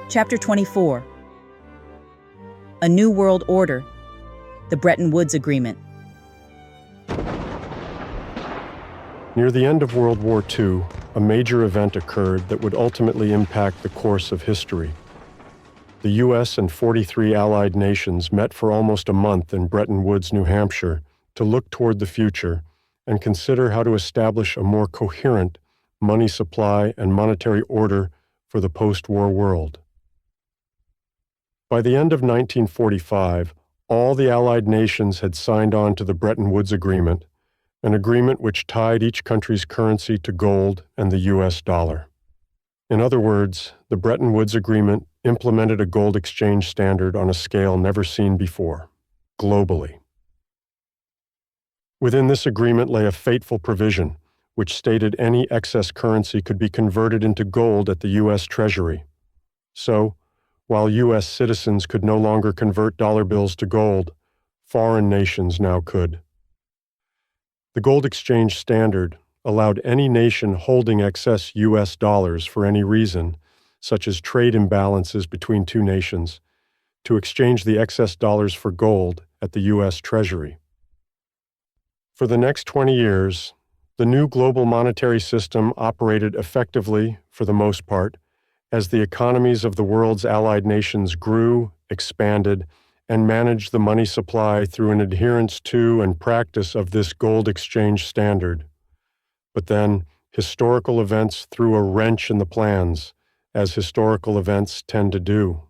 Chapter 24. A New World Order. The Bretton Woods Agreement. Near the end of World War II, a major event occurred that would ultimately impact the course of history. The U.S. and 43 allied nations met for almost a month in Bretton Woods, New Hampshire, to look toward the future and consider how to establish a more coherent money supply and monetary order for the post-war world. By the end of 1945, all the allied nations had signed on to the Bretton Woods Agreement, an agreement which tied each country's currency to gold and the U.S. dollar. In other words, the Bretton Woods Agreement implemented a gold exchange standard on a scale never seen before, globally. Within this agreement lay a fateful provision, which stated any excess currency could be converted into gold at the U.S. Treasury. So, while U.S. citizens could no longer convert dollar bills to gold, foreign nations now could. The gold exchange standard allowed any nation holding excess U.S. dollars for any reason, such as trade imbalances between two nations, to exchange the excess dollars for gold at the U.S. Treasury. For the next 20 years, the new global monetary system operated effectively, for the most part, as the economies of the world's allied nations grew, expanded, and managed the money supply through an adherence to and practice of this gold exchange standard. But then, historical events threw a wrench in the plans, as historical events tend to do.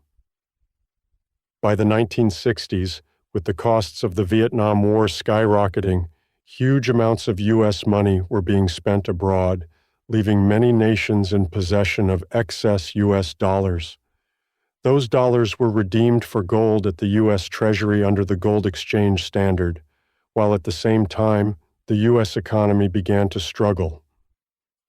By the 1960s, with the costs of the Vietnam War skyrocketing, huge amounts of U.S. money were being spent abroad, leaving many nations in possession of excess U.S. dollars. Those dollars were redeemed for gold at the U.S. Treasury under the gold exchange standard, while at the same time, the U.S. economy began to struggle.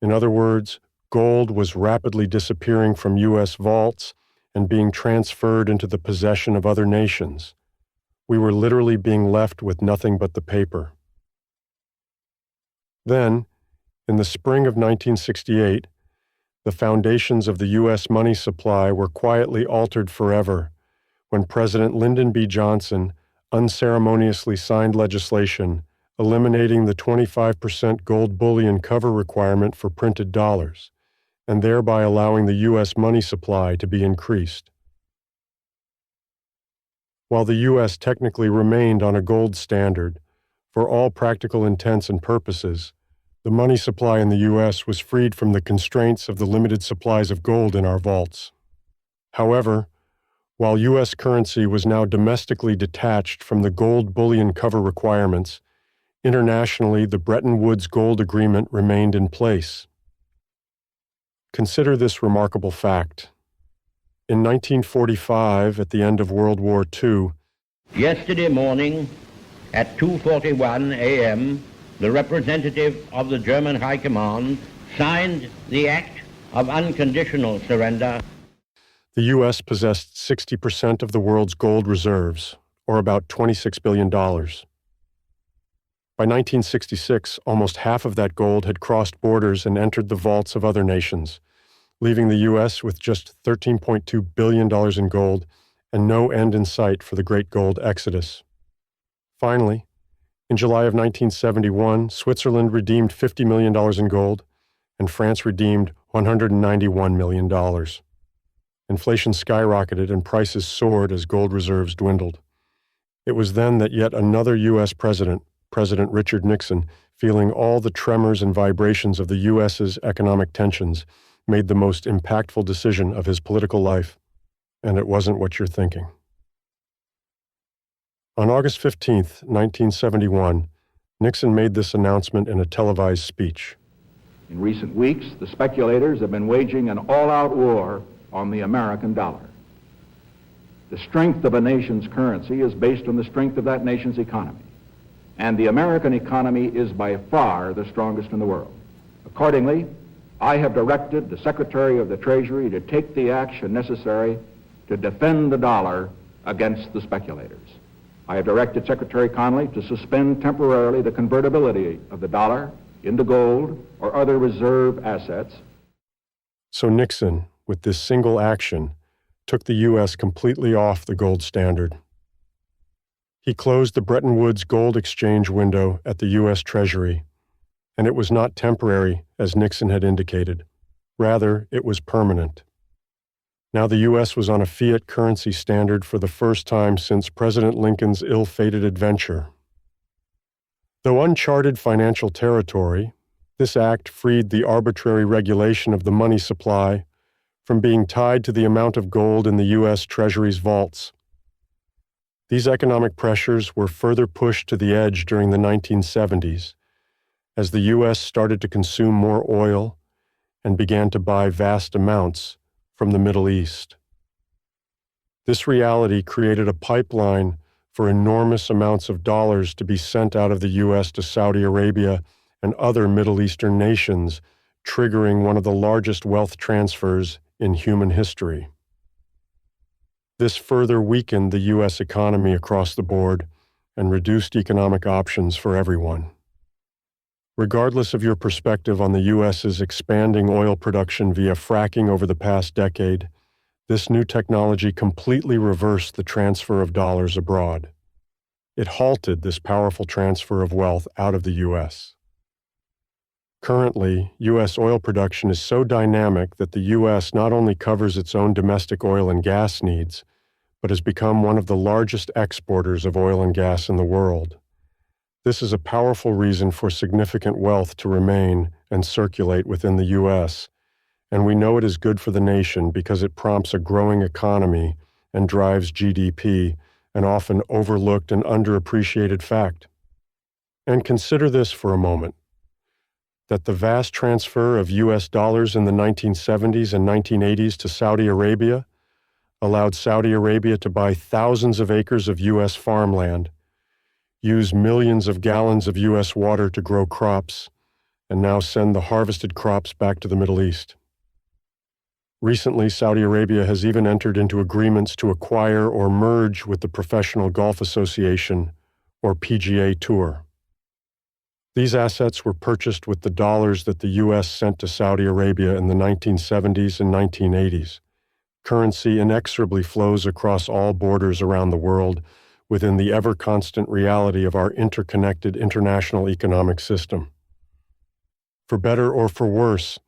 In other words, gold was rapidly disappearing from U.S. vaults and being transferred into the possession of other nations. We were literally being left with nothing but the paper. Then, in the spring of 1968, the foundations of the U.S. money supply were quietly altered forever when President Lyndon B. Johnson unceremoniously signed legislation eliminating the 25% gold bullion cover requirement for printed dollars, and thereby allowing the U.S. money supply to be increased. While the U.S. technically remained on a gold standard, for all practical intents and purposes, the money supply in the U.S. was freed from the constraints of the limited supplies of gold in our vaults. However, while U.S. currency was now domestically detached from the gold bullion cover requirements, internationally the Bretton Woods Gold Agreement remained in place. Consider this remarkable fact. In 1945, at the end of World War II, yesterday morning at 2:41 a.m., the representative of the German High Command signed the Act of Unconditional Surrender. The U.S. possessed 60% of the world's gold reserves, or about $26 billion. By 1966, almost half of that gold had crossed borders and entered the vaults of other nations, leaving the U.S. with just $13.2 billion in gold and no end in sight for the great gold exodus. Finally, in July of 1971, Switzerland redeemed $50 million in gold, and France redeemed $191 million. Inflation skyrocketed and prices soared as gold reserves dwindled. It was then that yet another U.S. president, President Richard Nixon, feeling all the tremors and vibrations of the U.S.'s economic tensions, made the most impactful decision of his political life, and it wasn't what you're thinking. On August 15, 1971, Nixon made this announcement in a televised speech. In recent weeks, the speculators have been waging an all-out war on the American dollar. The strength of a nation's currency is based on the strength of that nation's economy, and the American economy is by far the strongest in the world. Accordingly, I have directed the Secretary of the Treasury to take the action necessary to defend the dollar against the speculators. I have directed Secretary Connally to suspend temporarily the convertibility of the dollar into gold or other reserve assets. So Nixon, with this single action, took the U.S. completely off the gold standard. He closed the Bretton Woods gold exchange window at the U.S. Treasury, and it was not temporary, as Nixon had indicated. Rather, it was permanent. Now the U.S. was on a fiat currency standard for the first time since President Lincoln's ill-fated adventure. Though uncharted financial territory, this act freed the arbitrary regulation of the money supply from being tied to the amount of gold in the U.S. Treasury's vaults. These economic pressures were further pushed to the edge during the 1970s, as the U.S. started to consume more oil and began to buy vast amounts from the Middle East. This reality created a pipeline for enormous amounts of dollars to be sent out of the U.S. to Saudi Arabia and other Middle Eastern nations, triggering one of the largest wealth transfers in human history. This further weakened the U.S. economy across the board and reduced economic options for everyone. Regardless of your perspective on the U.S.'s expanding oil production via fracking over the past decade, this new technology completely reversed the transfer of dollars abroad. It halted this powerful transfer of wealth out of the U.S. Currently, U.S. oil production is so dynamic that the U.S. not only covers its own domestic oil and gas needs, but has become one of the largest exporters of oil and gas in the world. This is a powerful reason for significant wealth to remain and circulate within the U.S., and we know it is good for the nation because it prompts a growing economy and drives GDP, an often overlooked and underappreciated fact. And consider this for a moment, that the vast transfer of U.S. dollars in the 1970s and 1980s to Saudi Arabia allowed Saudi Arabia to buy thousands of acres of U.S. farmland, use millions of gallons of U.S. water to grow crops, and now send the harvested crops back to the Middle East. Recently, Saudi Arabia has even entered into agreements to acquire or merge with the Professional Golf Association, or PGA Tour. These assets were purchased with the dollars that the U.S. sent to Saudi Arabia in the 1970s and 1980s. Currency inexorably flows across all borders around the world within the ever-constant reality of our interconnected international economic system. For better or for worse,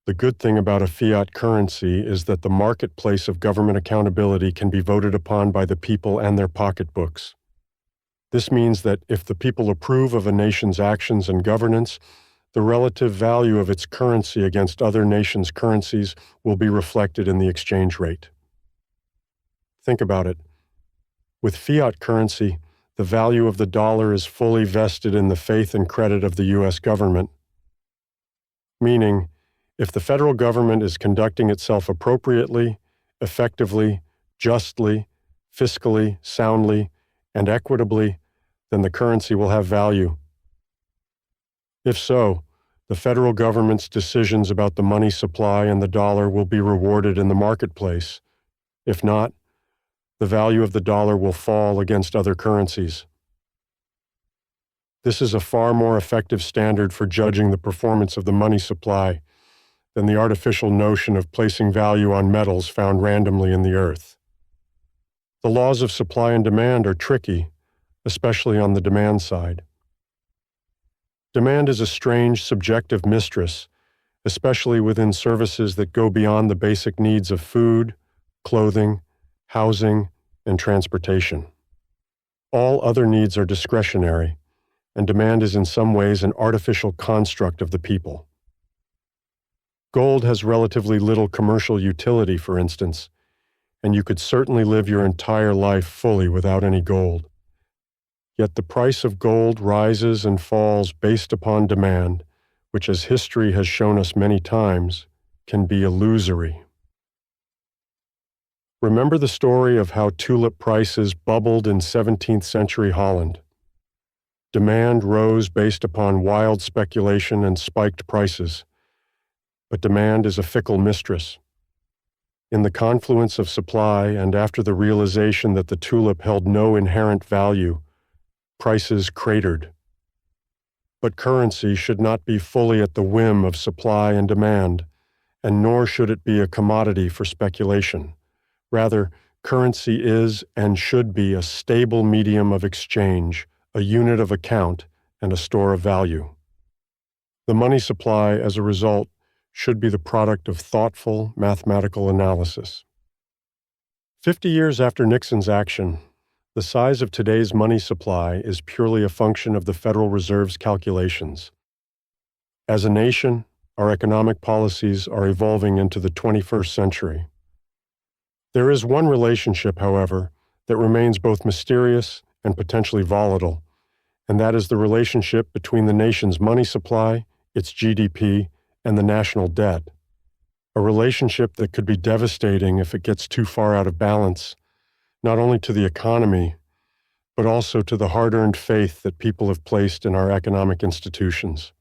the good thing about a fiat currency is that the marketplace of government accountability can be voted upon by the people and their pocketbooks. This means that if the people approve of a nation's actions and governance, the relative value of its currency against other nations' currencies will be reflected in the exchange rate. Think about it. With fiat currency, the value of the dollar is fully vested in the faith and credit of the U.S. government. Meaning, if the federal government is conducting itself appropriately, effectively, justly, fiscally, soundly, and equitably, then the currency will have value. If so, the federal government's decisions about the money supply and the dollar will be rewarded in the marketplace. If not, the value of the dollar will fall against other currencies. This is a far more effective standard for judging the performance of the money supply than the artificial notion of placing value on metals found randomly in the earth. The laws of supply and demand are tricky, especially on the demand side. Demand is a strange, subjective mistress, especially within services that go beyond the basic needs of food, clothing, housing, and transportation. All other needs are discretionary, and demand is in some ways an artificial construct of the people. Gold has relatively little commercial utility, for instance, and you could certainly live your entire life fully without any gold. Yet the price of gold rises and falls based upon demand, which, as history has shown us many times, can be illusory. Remember the story of how tulip prices bubbled in 17th century Holland. Demand rose based upon wild speculation and spiked prices. But demand is a fickle mistress. In the confluence of supply and after the realization that the tulip held no inherent value, prices cratered. But currency should not be fully at the whim of supply and demand, and nor should it be a commodity for speculation, Rather, currency is and should be a stable medium of exchange, a unit of account, and a store of value. The money supply, as a result, should be the product of thoughtful mathematical analysis. 50 years after Nixon's action, the size of today's money supply is purely a function of the Federal Reserve's calculations. As a nation, our economic policies are evolving into the 21st century. There is one relationship, however, that remains both mysterious and potentially volatile, and that is the relationship between the nation's money supply, its GDP, and the national debt. A relationship that could be devastating if it gets too far out of balance, not only to the economy, but also to the hard-earned faith that people have placed in our economic institutions.